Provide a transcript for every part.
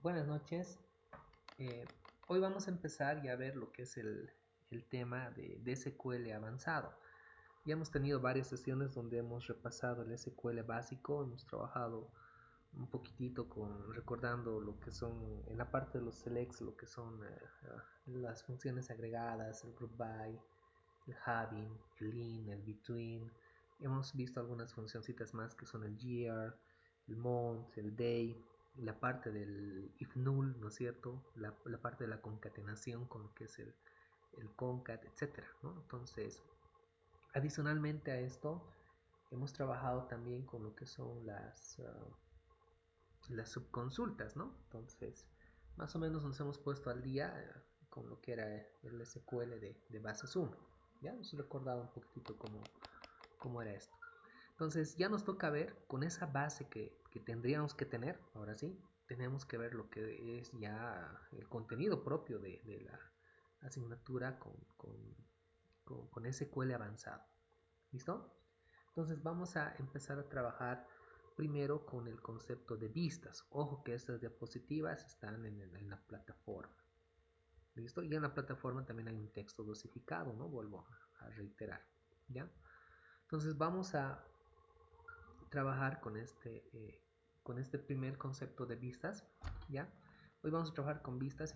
Buenas noches. Eh, Hoy vamos a empezar ya a ver lo que es el tema de SQL avanzado. Ya hemos tenido varias sesiones donde hemos repasado el SQL básico, hemos trabajado un poquitito recordando lo que son en la parte de los selects, lo que son las funciones agregadas, el group by, el having, el in, el between. Hemos visto algunas funcioncitas más que son el year, el month, el day, la parte del if null, ¿no es cierto? La parte de la concatenación con lo que es el concat, etcétera, ¿no? Entonces, adicionalmente a esto, hemos trabajado también con lo que son las subconsultas, ¿no? Entonces, más o menos nos hemos puesto al día con lo que era el SQL de bases 1. Ya nos he recordado un poquitito cómo era esto. Entonces, ya nos toca ver con esa base que tendríamos que tener, ahora sí, tenemos que ver lo que es ya el contenido propio de la asignatura con SQL avanzado. ¿Listo? Entonces vamos a empezar a trabajar primero con el concepto de vistas. Ojo que estas diapositivas están en la plataforma. ¿Listo? Y en la plataforma también hay un texto dosificado, ¿no? Vuelvo a reiterar. ¿Ya? Entonces vamos a trabajar con este primer concepto de vistas. ¿Ya? Hoy vamos a trabajar con vistas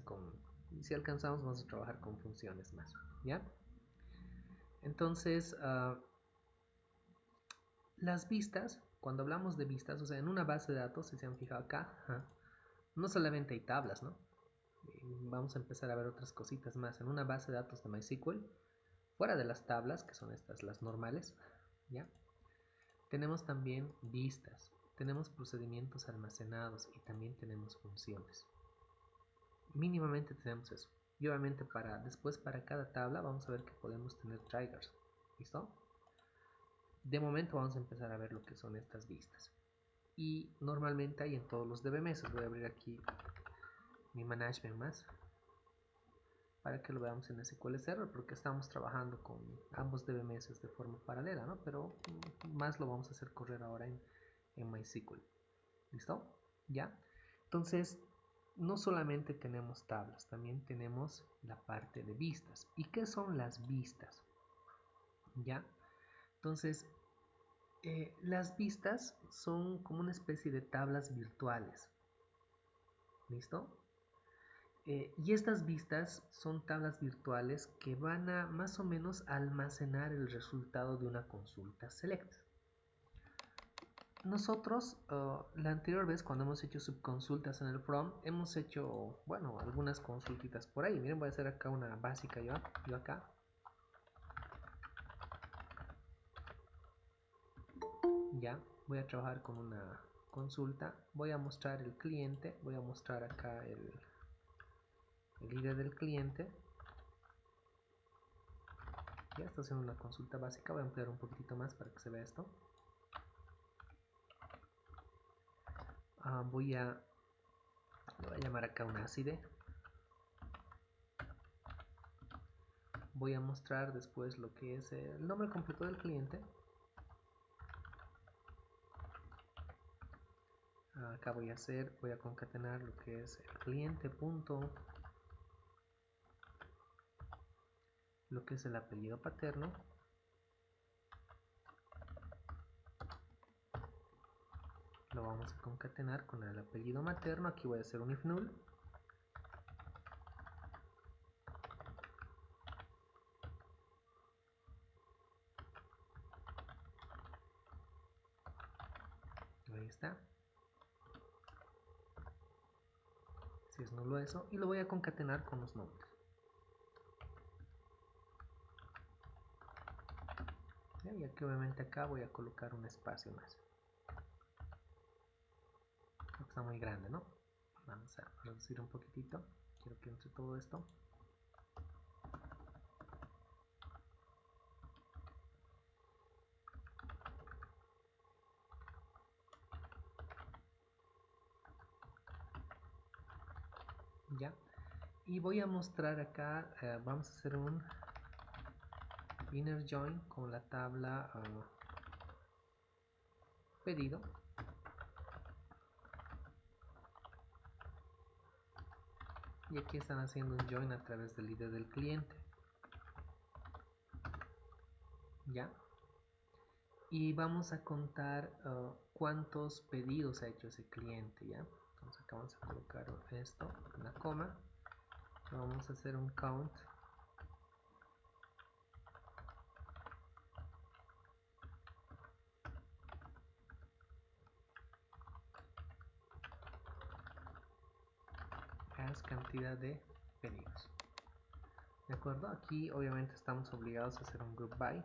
si alcanzamos, vamos a trabajar con funciones más. ¿Ya? Entonces, las vistas, cuando hablamos de vistas, o sea, en una base de datos, si se han fijado acá, no solamente hay tablas, ¿no? Vamos a empezar a ver otras cositas más. En una base de datos de MySQL, fuera de las tablas, que son estas, las normales, ¿ya? Tenemos también vistas, tenemos procedimientos almacenados y también tenemos funciones. Mínimamente tenemos eso. Y obviamente después para cada tabla vamos a ver que podemos tener triggers. ¿Listo? De momento vamos a empezar a ver lo que son estas vistas. Y normalmente hay en todos los DBMS. Voy a abrir aquí mi management más para que lo veamos en SQL Server, porque estamos trabajando con ambos DBMS de forma paralela, ¿no? Pero más lo vamos a hacer correr ahora en MySQL. ¿Listo? ¿Ya? Entonces, no solamente tenemos tablas, también tenemos la parte de vistas. ¿Y qué son las vistas? ¿Ya? Entonces, las vistas son como una especie de tablas virtuales. ¿Listo? Y estas vistas son tablas virtuales que van a más o menos almacenar el resultado de una consulta select. Nosotros, la anterior vez cuando hemos hecho subconsultas en el from, hemos hecho, bueno, algunas consultitas por ahí. Miren, voy a hacer acá una básica yo acá. Ya, voy a trabajar con una consulta. Voy a mostrar el cliente, voy a mostrar acá el ID del cliente. Ya está haciendo una consulta básica, voy a ampliar un poquitito más para que se vea esto. Voy a llamar acá un ACIDE. Voy a mostrar después lo que es el nombre completo del cliente. Acá voy a concatenar lo que es el cliente punto, lo que es el apellido paterno. Lo vamos a concatenar con el apellido materno. Aquí voy a hacer un if null. Ahí está. Si es nulo eso. Y lo voy a concatenar con los nombres. Y aquí obviamente acá voy a colocar un espacio más. Está muy grande, ¿no? Vamos a reducir un poquitito. Quiero que entre todo esto. Ya. Y voy a mostrar acá, vamos a hacer un inner join con la tabla pedido. y aquí están haciendo un join a través del ID del cliente. ¿Ya? Y vamos a contar cuántos pedidos ha hecho ese cliente, ¿ya? Entonces acá vamos a colocar esto, una coma, vamos a hacer un count as cantidad de pedidos. ¿De acuerdo? Aquí obviamente estamos obligados a hacer un group by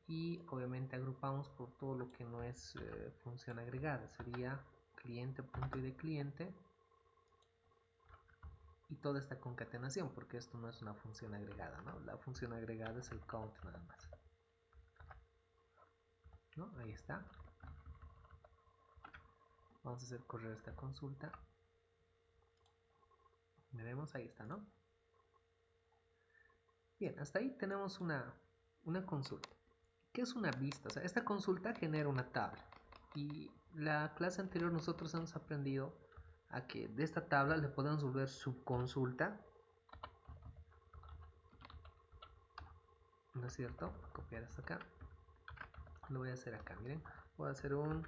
y obviamente agrupamos por todo lo que no es función agregada. Sería cliente.id cliente y toda esta concatenación, porque esto no es una función agregada, ¿no? La función agregada es el count nada más, ¿no? Ahí está. Vamos a hacer correr esta consulta. Veremos, ahí está, ¿no? Bien, hasta ahí tenemos una consulta. ¿Qué es una vista? O sea, esta consulta genera una tabla. Y la clase anterior nosotros hemos aprendido a que de esta tabla le podemos volver subconsulta. ¿No es cierto? Copiar hasta acá. Lo voy a hacer acá, miren. Voy a hacer un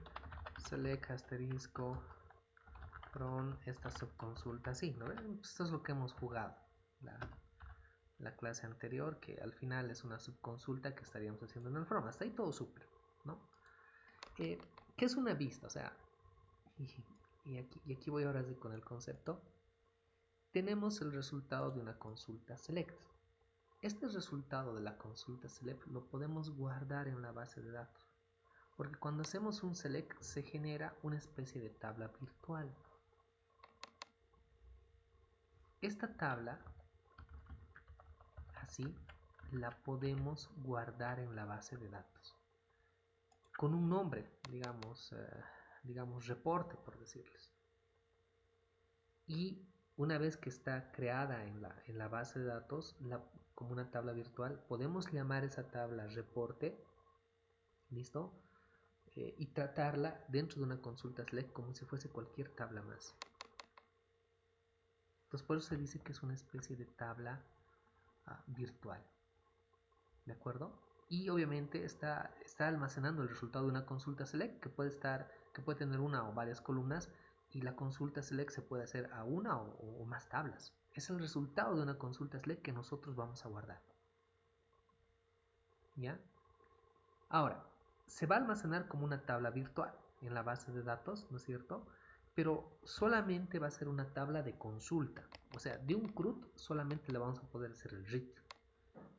select asterisco from esta subconsulta así, ¿no ven? Esto es lo que hemos jugado la clase anterior, que al final es una subconsulta que estaríamos haciendo en el from. Hasta ahí todo súper, ¿no? ¿Qué es una vista? O sea, y aquí voy ahora sí con el concepto. Tenemos el resultado de una consulta select. Este resultado de la consulta select lo podemos guardar en la base de datos, porque cuando hacemos un select se genera una especie de tabla virtual. Esta tabla, así, la podemos guardar en la base de datos con un nombre, digamos reporte, por decirles. Y una vez que está creada en la base de datos, como una tabla virtual, podemos llamar esa tabla reporte, ¿listo? Y tratarla dentro de una consulta select como si fuese cualquier tabla más. Entonces por eso se dice que es una especie de tabla virtual, ¿de acuerdo? Y obviamente está almacenando el resultado de una consulta select que puede tener una o varias columnas, y la consulta select se puede hacer a una o más tablas. Es el resultado de una consulta select que nosotros vamos a guardar. ¿Ya? Ahora, se va a almacenar como una tabla virtual en la base de datos, ¿no es cierto? Pero solamente va a ser una tabla de consulta. O sea, de un CRUD solamente le vamos a poder hacer el read.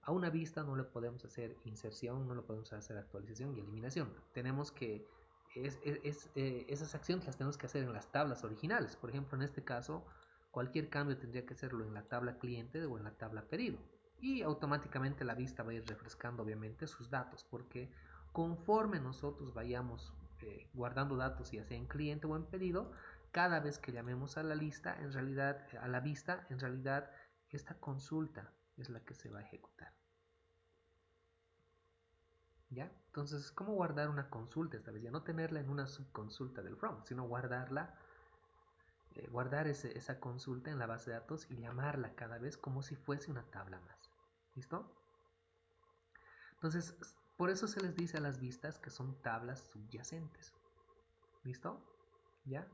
A una vista no le podemos hacer inserción, no le podemos hacer actualización y eliminación. Tenemos que, esas acciones las tenemos que hacer en las tablas originales. Por ejemplo, en este caso, cualquier cambio tendría que hacerlo en la tabla cliente o en la tabla pedido. Y automáticamente la vista va a ir refrescando obviamente sus datos, porque conforme nosotros vayamos guardando datos, ya sea en cliente o en pedido, cada vez que llamemos a la lista, en realidad, a la vista, en realidad esta consulta es la que se va a ejecutar. ¿Ya? Entonces, ¿cómo guardar una consulta esta vez? Ya no tenerla en una subconsulta del from, sino guardar esa consulta en la base de datos y llamarla cada vez como si fuese una tabla más. ¿Listo? Entonces, por eso se les dice a las vistas que son tablas subyacentes. ¿Listo? ¿Ya?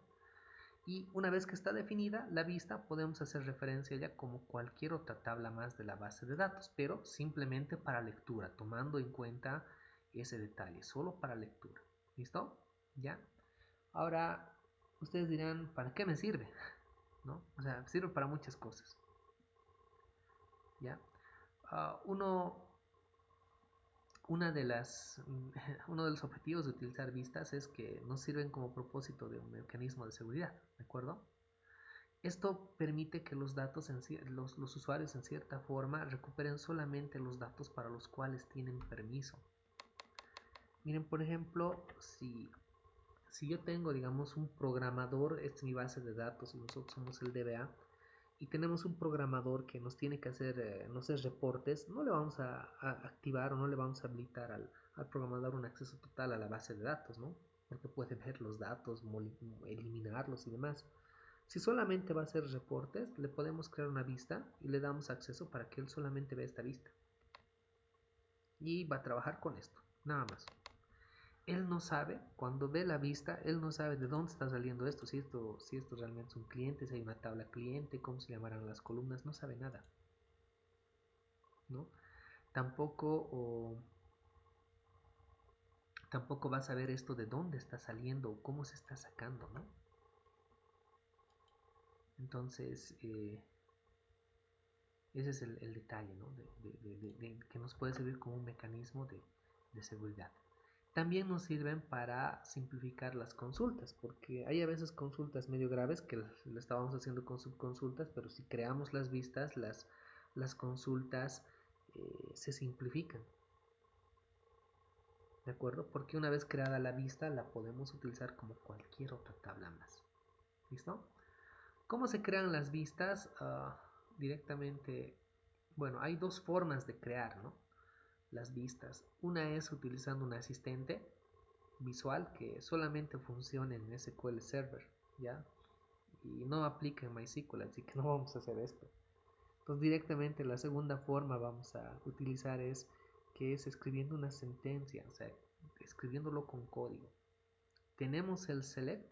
Y una vez que está definida la vista, podemos hacer referencia a ella como cualquier otra tabla más de la base de datos, pero simplemente para lectura, tomando en cuenta ese detalle, solo para lectura. ¿Listo? ¿Ya? Ahora, ustedes dirán, ¿para qué me sirve? ¿No? O sea, sirve para muchas cosas. ¿Ya? Uno de los objetivos de utilizar vistas es que nos sirven como propósito de un mecanismo de seguridad, ¿de acuerdo? Esto permite que los datos, los usuarios en cierta forma recuperen solamente los datos para los cuales tienen permiso. Miren, por ejemplo, si yo tengo, digamos, un programador, esta es mi base de datos y nosotros somos el DBA, y tenemos un programador que nos tiene que hacer, no sé, reportes, no le vamos a activar o no le vamos a habilitar al programador un acceso total a la base de datos, ¿no? Porque puede ver los datos, eliminarlos y demás. Si solamente va a hacer reportes, le podemos crear una vista y le damos acceso para que él solamente vea esta vista. Y va a trabajar con esto, nada más. Él no sabe, cuando ve la vista, él no sabe de dónde está saliendo esto, si esto realmente es un cliente, si hay una tabla cliente, cómo se llamarán las columnas, no sabe nada, ¿no? Tampoco va a saber esto de dónde está saliendo o cómo se está sacando, ¿no? Entonces, ese es el detalle, ¿no? Que nos puede servir como un mecanismo de seguridad. También nos sirven para simplificar las consultas, porque hay a veces consultas medio graves que lo estábamos haciendo con subconsultas, pero si creamos las vistas, las consultas se simplifican. ¿De acuerdo? Porque una vez creada la vista, la podemos utilizar como cualquier otra tabla más. ¿Listo? ¿Cómo se crean las vistas? Directamente, bueno, hay dos formas de crear, ¿no? Las vistas. Una es utilizando un asistente visual que solamente funcione en SQL Server, ¿ya? Y no aplica en MySQL, así que no vamos a hacer esto. Entonces directamente la segunda forma vamos a utilizar que es escribiendo una sentencia, o sea, escribiéndolo con código. Tenemos el select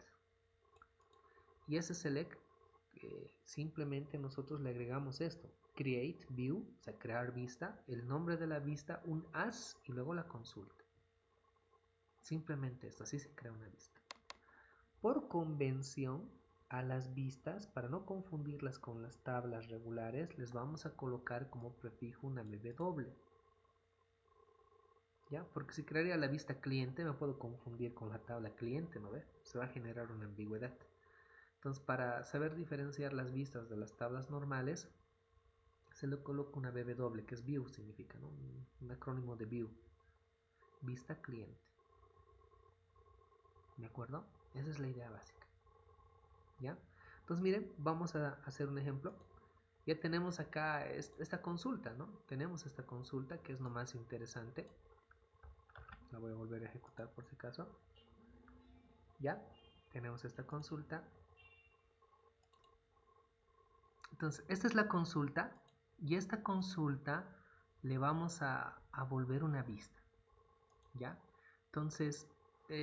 y ese select simplemente nosotros le agregamos esto, create view, o sea, crear vista, el nombre de la vista, un as y luego la consulta. Simplemente esto, así se crea una vista. Por convención, a las vistas, para no confundirlas con las tablas regulares, les vamos a colocar como prefijo una ww. ¿Ya? Porque si crearía la vista cliente, me puedo confundir con la tabla cliente, ¿no ve? Se va a generar una ambigüedad. Entonces, para saber diferenciar las vistas de las tablas normales, se le coloca una ww, que es view, significa, ¿no? Un acrónimo de view. Vista cliente. ¿De acuerdo? Esa es la idea básica. ¿Ya? Entonces, miren, vamos a hacer un ejemplo. Ya tenemos acá esta consulta, ¿no? Tenemos esta consulta que es lo más interesante. La voy a volver a ejecutar por si acaso. Ya, tenemos esta consulta. Entonces, esta es la consulta y esta consulta le vamos a volver una vista. ¿Ya? Entonces,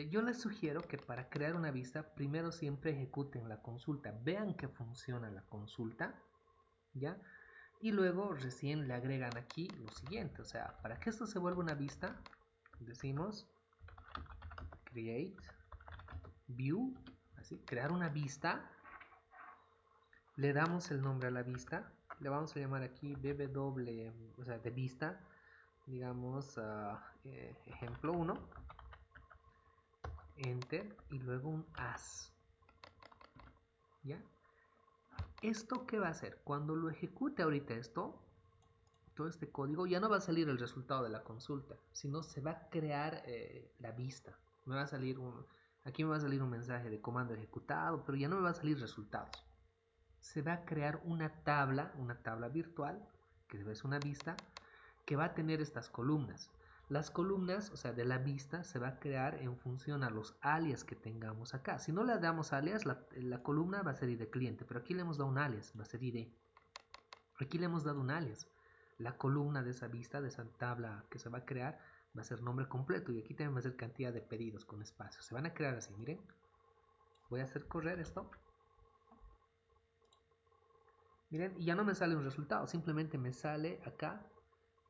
yo les sugiero que para crear una vista, primero siempre ejecuten la consulta. Vean que funciona la consulta, ¿ya? Y luego recién le agregan aquí lo siguiente. O sea, para que esto se vuelva una vista, decimos create view, así, crear una vista. Le damos el nombre a la vista. Le vamos a llamar aquí ww, o sea, de vista. Digamos, ejemplo 1. Enter y luego un as. ¿Ya? ¿Esto qué va a hacer? Cuando lo ejecute ahorita todo este código, ya no va a salir el resultado de la consulta, sino se va a crear la vista. Aquí me va a salir un mensaje de comando ejecutado, pero ya no me va a salir resultados. Se va a crear una tabla virtual, que debe ser una vista, que va a tener estas columnas. Las columnas, o sea, de la vista, se va a crear en función a los alias que tengamos acá. Si no le damos alias, la columna va a ser ID cliente, pero aquí le hemos dado un alias, va a ser ID. Aquí le hemos dado un alias. La columna de esa vista, de esa tabla que se va a crear, va a ser nombre completo y aquí también va a ser cantidad de pedidos con espacios. Se van a crear así, miren. Voy a hacer correr esto. Miren, y ya no me sale un resultado, simplemente me sale acá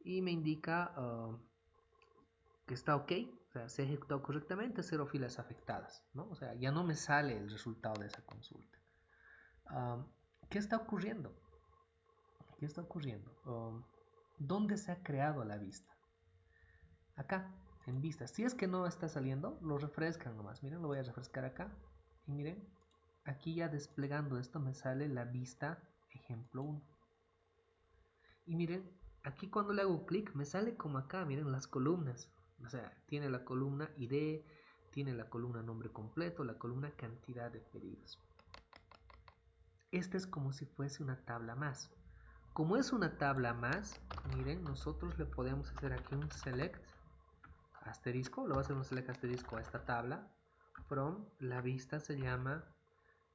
y me indica que está ok, o sea, se ha ejecutado correctamente, 0 filas afectadas, ¿no? O sea, ya no me sale el resultado de esa consulta. ¿Qué está ocurriendo? ¿Qué está ocurriendo? ¿Dónde se ha creado la vista? Acá, en vistas. Si es que no está saliendo, lo refrescan nomás. Miren, lo voy a refrescar acá. Y miren, aquí ya desplegando esto me sale la vista ejemplo 1. Y miren, aquí cuando le hago clic me sale como acá, miren las columnas. O sea, tiene la columna ID, tiene la columna nombre completo, la columna cantidad de pedidos. Esta es como si fuese una tabla más. Como es una tabla más, miren, nosotros le podemos hacer aquí un select asterisco, le voy a hacer un select asterisco a esta tabla. From, la vista se llama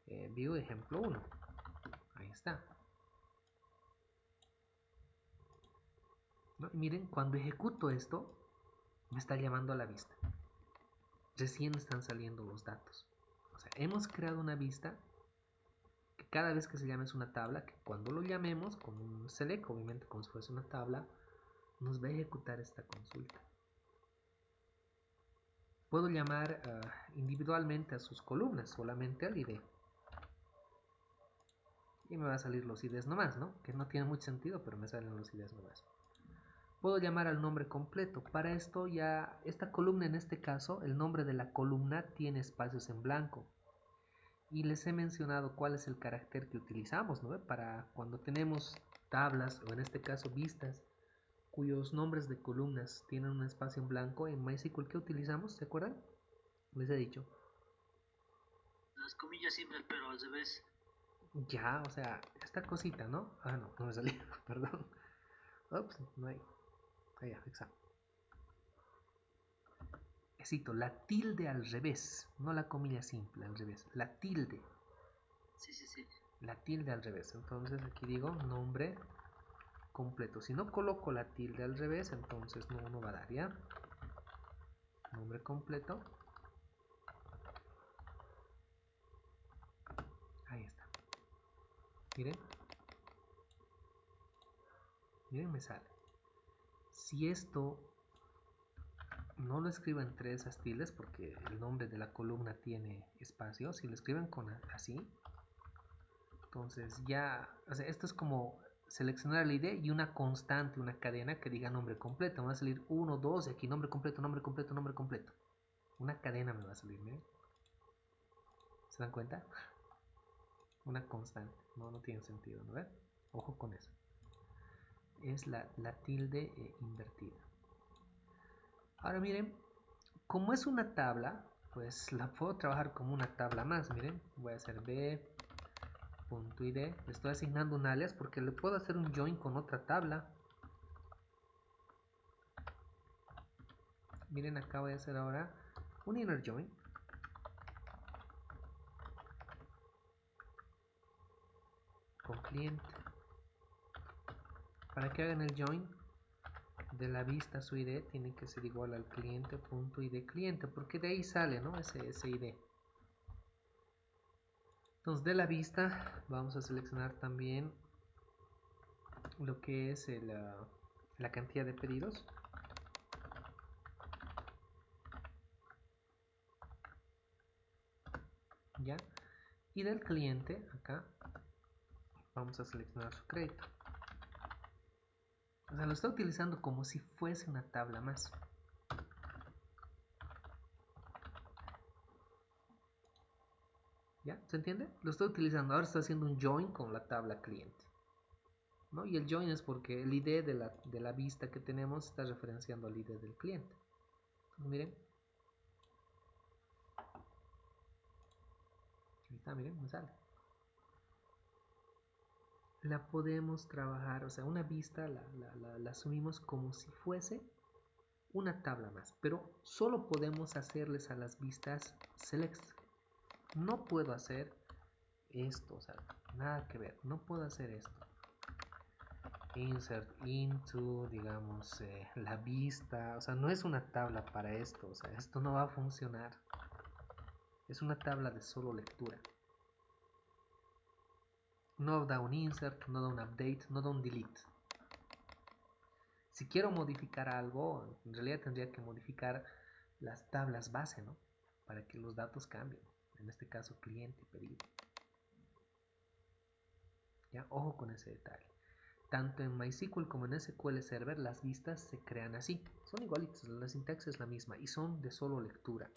view ejemplo 1. Ahí está. ¿No? Y miren, cuando ejecuto esto, me está llamando a la vista. Recién están saliendo los datos. O sea, hemos creado una vista que cada vez que se llame es una tabla, que cuando lo llamemos con un select, obviamente como si fuese una tabla, nos va a ejecutar esta consulta. Puedo llamar individualmente a sus columnas, solamente al ID. Y me va a salir los IDs nomás, ¿no? Que no tiene mucho sentido, pero me salen los IDs nomás. Puedo llamar al nombre completo. Para esto ya, esta columna en este caso, el nombre de la columna tiene espacios en blanco. Y les he mencionado cuál es el carácter que utilizamos, ¿no? Para cuando tenemos tablas, o en este caso vistas, cuyos nombres de columnas tienen un espacio en blanco, en MySQL, ¿qué utilizamos? ¿Se acuerdan? Les he dicho. Las comillas simples, pero al revés. Ya, o sea, esta cosita, ¿no? Ah, no, no me salió, perdón. Ups, no hay. Allá, exacto. Cito, la tilde al revés, no la comilla simple, al revés. La tilde. Sí, sí, sí. La tilde al revés. Entonces aquí digo nombre completo. Si no coloco la tilde al revés, entonces no va a dar, ¿ya? Nombre completo. Ahí está. Miren. Miren, me sale. Si esto no lo escribo entre esas tildes, porque el nombre de la columna tiene espacio, si lo escriben con así, entonces ya, o sea, esto es como seleccionar el ID y una constante, una cadena que diga nombre completo. Me va a salir 1, 2 y aquí nombre completo, nombre completo, nombre completo. Una cadena me va a salir, miren. ¿Se dan cuenta? Una constante. No tiene sentido, ¿no ven? Ojo con eso. Es la tilde invertida. Ahora miren, como es una tabla, pues la puedo trabajar como una tabla más. Miren, voy a hacer b.id. Le estoy asignando un alias porque le puedo hacer un join con otra tabla. Miren, acá voy a hacer ahora un inner join con cliente. Para que hagan el join de la vista su ID tiene que ser igual al cliente.id cliente, porque de ahí sale, ¿no? ese ID. Entonces de la vista vamos a seleccionar también lo que es la cantidad de pedidos. ¿Ya? Y del cliente, acá, vamos a seleccionar su crédito. O sea, lo está utilizando como si fuese una tabla más. ¿Ya? ¿Se entiende? Lo estoy utilizando. Ahora está haciendo un join con la tabla cliente. ¿No? Y el join es porque el ID de la vista que tenemos está referenciando al ID del cliente. Entonces, miren. Ahí está, miren, me sale. La podemos trabajar, o sea, una vista la asumimos como si fuese una tabla más, pero solo podemos hacerles a las vistas selects. No puedo hacer esto, o sea, nada que ver, no puedo hacer esto. Insert into, digamos, la vista, o sea, no es una tabla para esto, o sea, esto no va a funcionar. Es una tabla de solo lectura. No da un insert, no da un update, no da un delete. Si quiero modificar algo, en realidad tendría que modificar las tablas base, ¿no? Para que los datos cambien. En este caso, cliente y pedido. ¿Ya? Ojo con ese detalle. Tanto en MySQL como en SQL Server las vistas se crean así. Son igualitas, la sintaxis es la misma y son de solo lectura.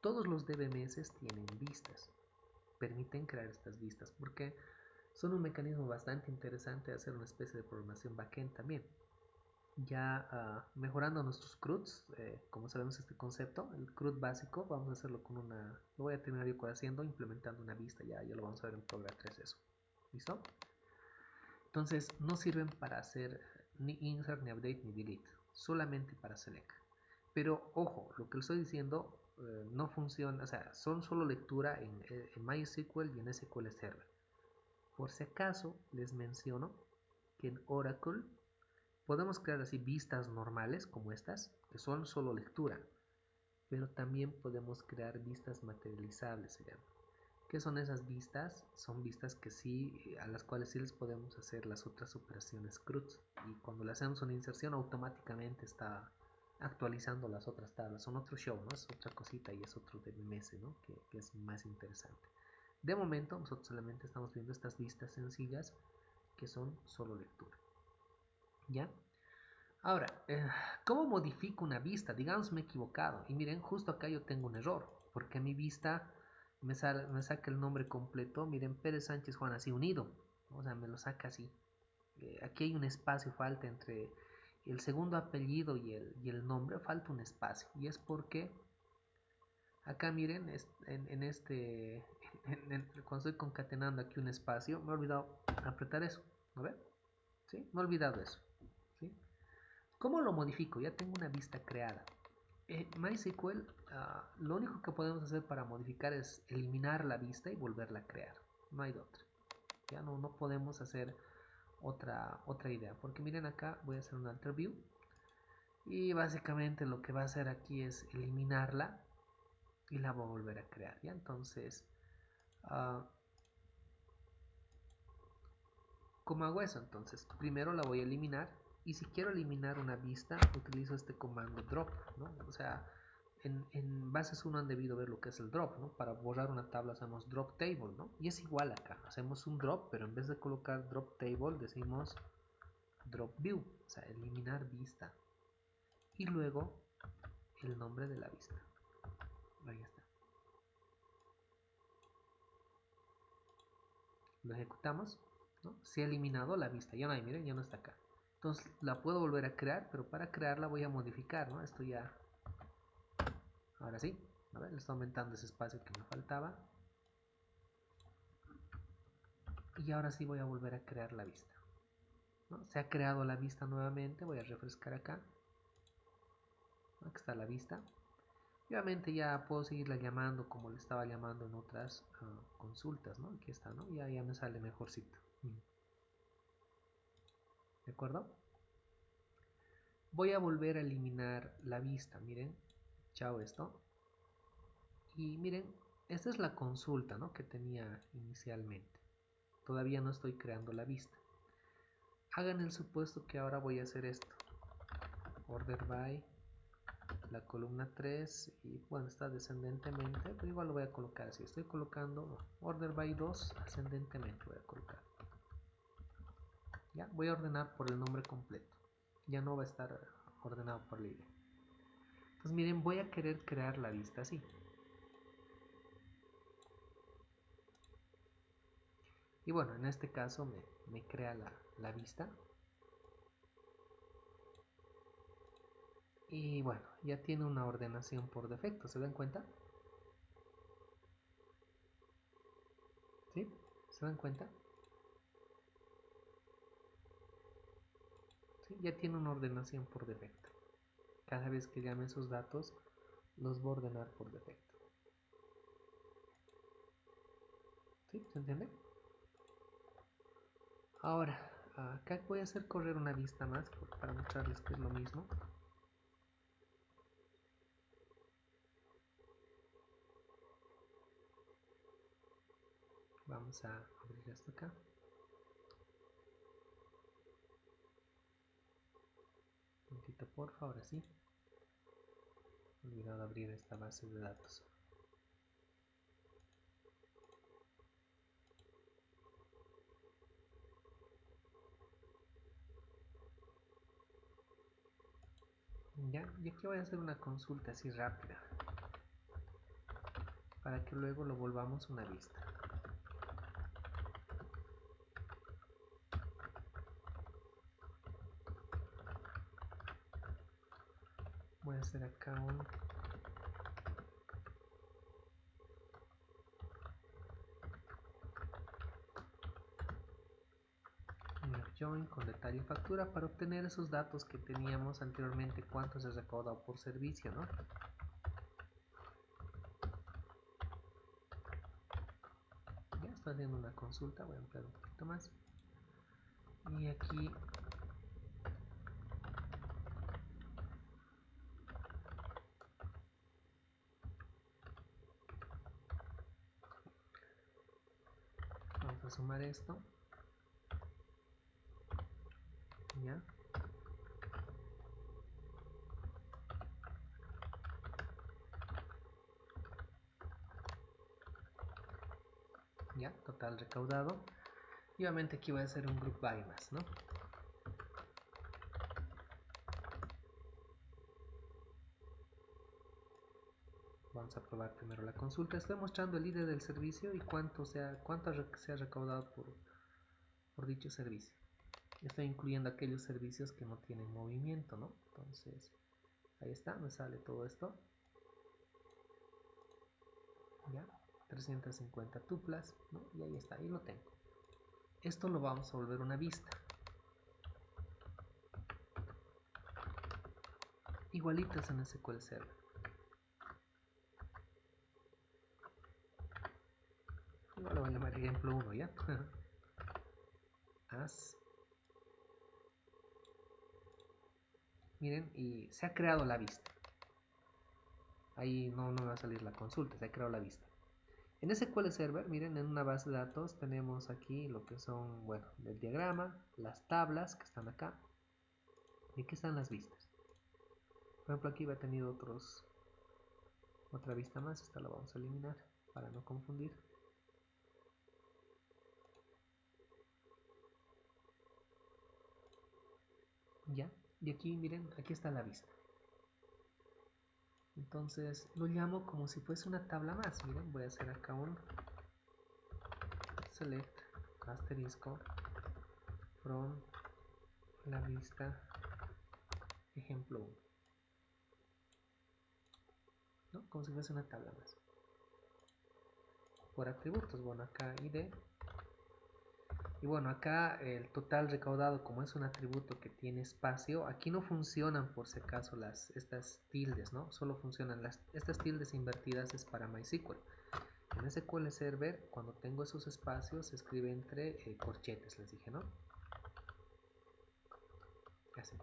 Todos los DBMS tienen vistas. Permiten crear estas vistas porque son un mecanismo bastante interesante de hacer una especie de programación backend también. Ya mejorando nuestros CRUDs, como sabemos este concepto, el CRUD básico, vamos a hacerlo con una, lo voy a terminar yo haciendo, implementando una vista, ya lo vamos a ver en Program 3 eso. ¿Listo? Entonces no sirven para hacer ni insert, ni update, ni delete, solamente para select. Pero ojo, lo que les estoy diciendo no funciona, o sea, son solo lectura en MySQL y en SQL Server. Por si acaso les menciono que en Oracle podemos crear así vistas normales como estas, que son solo lectura, pero también podemos crear vistas materializables, se llama. ¿Qué son esas vistas? Son vistas que sí, a las cuales sí les podemos hacer las otras operaciones CRUD, y cuando le hacemos una inserción automáticamente está actualizando las otras tablas. Son otro show, ¿no? Es otra cosita y es otro DBMS, ¿no? Que es más interesante. De momento nosotros solamente estamos viendo estas vistas sencillas que son solo lectura. ¿Ya? Ahora, ¿cómo modifico una vista? Digamos me he equivocado y miren, justo acá yo tengo un error, porque mi vista me saca el nombre completo. Miren, Pérez Sánchez Juan, así unido, o sea, me lo saca así. Aquí hay un espacio, falta entre el segundo apellido y el nombre, falta un espacio, y es porque acá miren, cuando estoy concatenando aquí un espacio, me he olvidado apretar eso, a ver, ¿sí? Me he olvidado eso, ¿sí? ¿Cómo lo modifico? Ya tengo una vista creada. MySQL, lo único que podemos hacer para modificar es eliminar la vista y volverla a crear. No hay de otra. Ya no podemos hacer otra idea. Porque miren acá, voy a hacer un alter view. Y básicamente lo que va a hacer aquí es eliminarla y la voy a volver a crear. ¿Ya? Entonces, ¿cómo hago eso? Entonces, primero la voy a eliminar. Y si quiero eliminar una vista, utilizo este comando drop, ¿no? O sea, en bases 1 han debido ver lo que es el drop, ¿no? Para borrar una tabla hacemos drop table, ¿no? Y es igual acá, hacemos un drop, pero en vez de colocar drop table decimos drop view, o sea, eliminar vista. Y luego el nombre de la vista. Ahí está. Lo ejecutamos, ¿no? Se ha eliminado la vista, ya no hay, miren, ya no está acá. Entonces la puedo volver a crear, pero para crearla voy a modificar, ¿no? Esto ya... Ahora sí, a ver, le estoy aumentando ese espacio que me faltaba. Y ahora sí voy a volver a crear la vista, ¿no? Se ha creado la vista nuevamente, voy a refrescar acá. Aquí está la vista. Y obviamente ya puedo seguirla llamando como le estaba llamando en otras consultas, ¿no? Aquí está, ¿no? Ya me sale mejorcito. ¿De acuerdo? Voy a volver a eliminar la vista, miren. Chao esto. Y miren, esta es la consulta, ¿no? Que tenía inicialmente. Todavía no estoy creando la vista. Hagan el supuesto que ahora voy a hacer esto. Order by la columna 3 y bueno, está descendentemente, pero igual lo voy a colocar así. Estoy colocando order by 2 ascendentemente, voy a colocar. Ya, voy a ordenar por el nombre completo. Ya no va a estar ordenado por la idea. Entonces miren, voy a querer crear la vista así. Y bueno, en este caso me crea la vista. Y bueno, ya tiene una ordenación por defecto, ¿se dan cuenta? ¿Sí? ¿Se dan cuenta? ¿Sí? Ya tiene una ordenación por defecto. Cada vez que llame esos datos, los voy a ordenar por defecto. ¿Sí? ¿Se entiende? Ahora, acá voy a hacer correr una vista más para mostrarles que es lo mismo. Vamos a abrir esto acá. Un momentito, por favor, así. He olvidado abrir esta base de datos. Ya, y aquí voy a hacer una consulta así rápida para que luego lo volvamos una vista. Voy a hacer acá un join con detalle y factura para obtener esos datos que teníamos anteriormente, cuánto se ha recaudado por servicio, ¿no? haciendo una consulta, voy a ampliar un poquito más. Y aquí vamos a sumar esto. Ya. Ya, total recaudado. Y obviamente aquí voy a hacer un group by más, ¿no? Vamos a probar primero la consulta. Estoy mostrando el ID del servicio y cuánto se ha recaudado por dicho servicio. Estoy incluyendo aquellos servicios que no tienen movimiento, ¿no? Entonces, ahí está, me sale todo esto. Ya, 350 tuplas, ¿no? Y ahí está, ahí lo tengo. Esto lo vamos a volver una vista. Igualitas en SQL Server. Igual lo voy a llamar ejemplo 1, ¿ya? As. Miren, y se ha creado la vista. Ahí no me va a salir la consulta, se ha creado la vista. En SQL Server, miren, en una base de datos tenemos aquí lo que son, bueno, el diagrama, las tablas que están acá, y aquí están las vistas. Por ejemplo, aquí va a tener otra vista más, esta la vamos a eliminar para no confundir. Ya, y aquí miren, aquí está la vista. Entonces lo llamo como si fuese una tabla más. Miren, voy a hacer acá un select asterisco from la vista ejemplo 1, ¿no? Como si fuese una tabla más. Por atributos, bueno, acá id. Y bueno, acá el total recaudado, como es un atributo que tiene espacio, aquí no funcionan por si acaso estas tildes, ¿no? Solo funcionan estas tildes invertidas es para MySQL. En SQL Server, cuando tengo esos espacios, se escribe entre corchetes, les dije, ¿no? Así.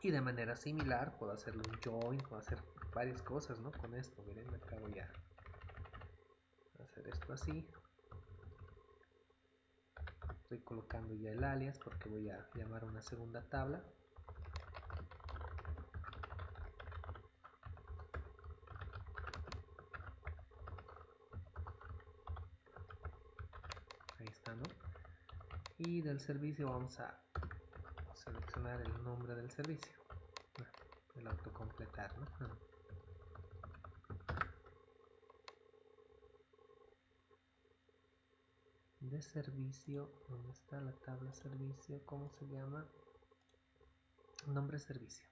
Y de manera similar puedo hacerle un join, puedo hacer varias cosas, ¿no? Con esto, miren, acá voy a hacer esto así. Estoy colocando ya el alias porque voy a llamar una segunda tabla. Ahí está, ¿no? Y del servicio vamos a seleccionar el nombre del servicio. El autocompletar, ¿no? De servicio, ¿dónde está la tabla servicio? ¿Cómo se llama? Nombre servicio.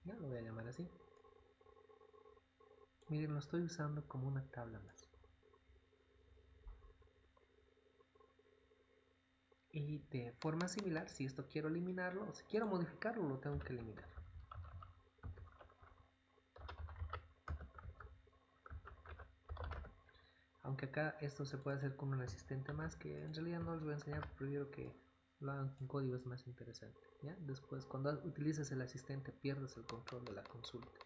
Ya lo voy a llamar así. Miren, lo estoy usando como una tabla más. Y de forma similar, si esto quiero eliminarlo o si quiero modificarlo, lo tengo que eliminar. Aunque acá esto se puede hacer con un asistente más, que en realidad no les voy a enseñar, prefiero que lo hagan con código, es más interesante. ¿Ya? Después, cuando utilices el asistente, pierdes el control de la consulta.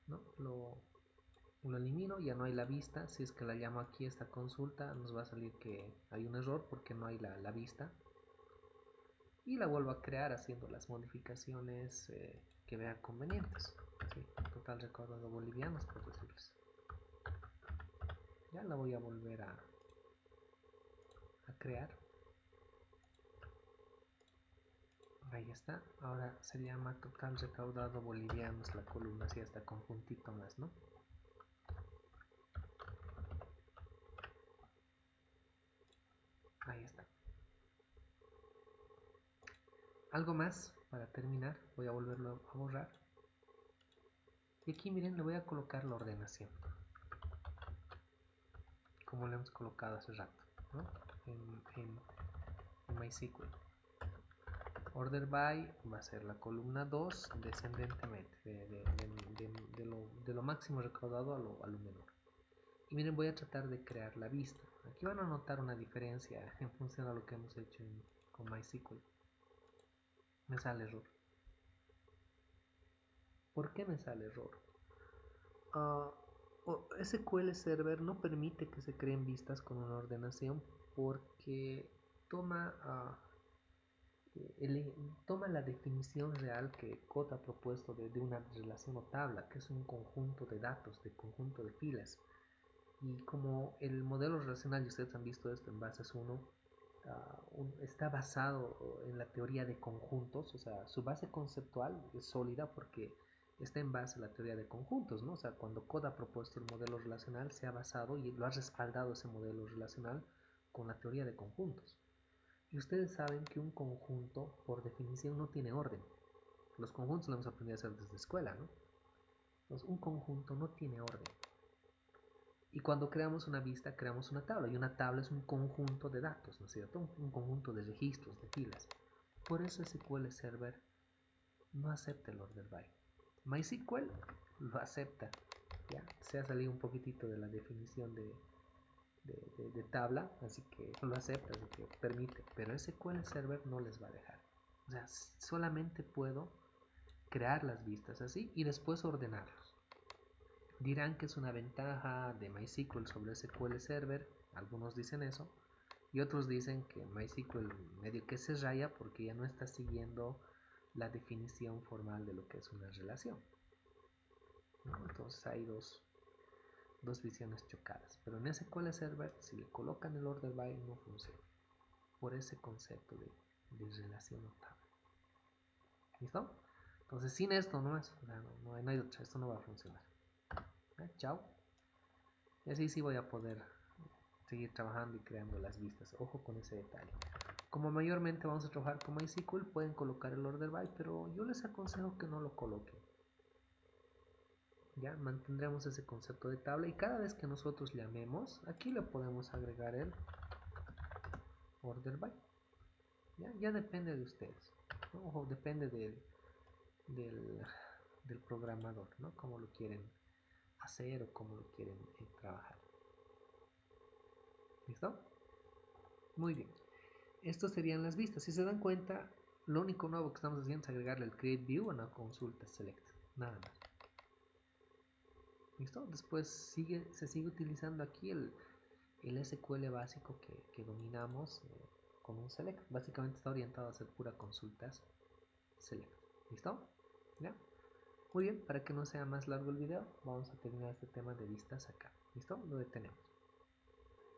¿No? Lo elimino, ya no hay la vista. Si es que la llamo aquí esta consulta, nos va a salir que hay un error porque no hay la vista. Y la vuelvo a crear haciendo las modificaciones que vea convenientes. Sí, total recaudado bolivianos, por decirles. Ya la voy a volver a crear. Ahí está. Ahora se llama total recaudado bolivianos la columna, así hasta con puntito más, ¿no? Ahí está. Algo más para terminar. Voy a volverlo a borrar. Y aquí miren, le voy a colocar la ordenación. Como le hemos colocado hace rato, ¿no? MySQL. Order by va a ser la columna 2 descendentemente, de lo máximo recaudado a lo menor. Y miren, voy a tratar de crear la vista. Aquí van a notar una diferencia en función a lo que hemos hecho con MySQL. Me sale error. ¿Por qué me sale error? SQL Server no permite que se creen vistas con una ordenación porque toma, toma la definición real que Code ha propuesto de una relación o tabla, que es un conjunto de datos, de conjunto de filas. Y como el modelo relacional, y ustedes han visto esto en Bases 1, está basado en la teoría de conjuntos, o sea, su base conceptual es sólida porque está en base a la teoría de conjuntos, ¿no? O sea, cuando Code ha propuesto el modelo relacional, se ha basado y lo ha respaldado ese modelo relacional con la teoría de conjuntos. Y ustedes saben que un conjunto, por definición, no tiene orden. Los conjuntos lo hemos aprendido a hacer desde escuela, ¿no? Entonces, un conjunto no tiene orden. Y cuando creamos una vista, creamos una tabla. Y una tabla es un conjunto de datos, ¿no es cierto? Un conjunto de registros, de filas. Por eso SQL Server no acepta el order by. MySQL lo acepta. ¿Ya? Se ha salido un poquitito de la definición de tabla, así que lo acepta, así que permite. Pero SQL Server no les va a dejar. O sea, solamente puedo crear las vistas así y después ordenarlos. Dirán que es una ventaja de MySQL sobre SQL Server, algunos dicen eso, y otros dicen que MySQL medio que se raya porque ya no está siguiendo la definición formal de lo que es una relación, ¿no? Entonces hay dos visiones chocadas, pero en SQL Server si le colocan el order by no funciona, por ese concepto de relación notable. ¿Listo? Entonces sin esto no hay otra, esto no va a funcionar. Chao. Y así sí voy a poder seguir trabajando y creando las vistas. Ojo con ese detalle. Como mayormente vamos a trabajar con MySQL, pueden colocar el order by, pero yo les aconsejo que no lo coloquen. Ya mantendremos ese concepto de tabla y cada vez que nosotros llamemos, aquí le podemos agregar el order by. Ya depende de ustedes, ¿no? Ojo, depende del programador, ¿no? Cómo lo quieren hacer o cómo lo quieren trabajar. ¿Listo? Muy bien. Estos serían las vistas. Si se dan cuenta, lo único nuevo que estamos haciendo es agregarle el create view a una consulta select. Nada más. ¿Listo? Después se sigue utilizando aquí el SQL básico que dominamos con un select. Básicamente está orientado a hacer pura consultas select. ¿Listo? ¿Ya? Muy bien, para que no sea más largo el video, vamos a terminar este tema de vistas acá. ¿Listo? Lo detenemos.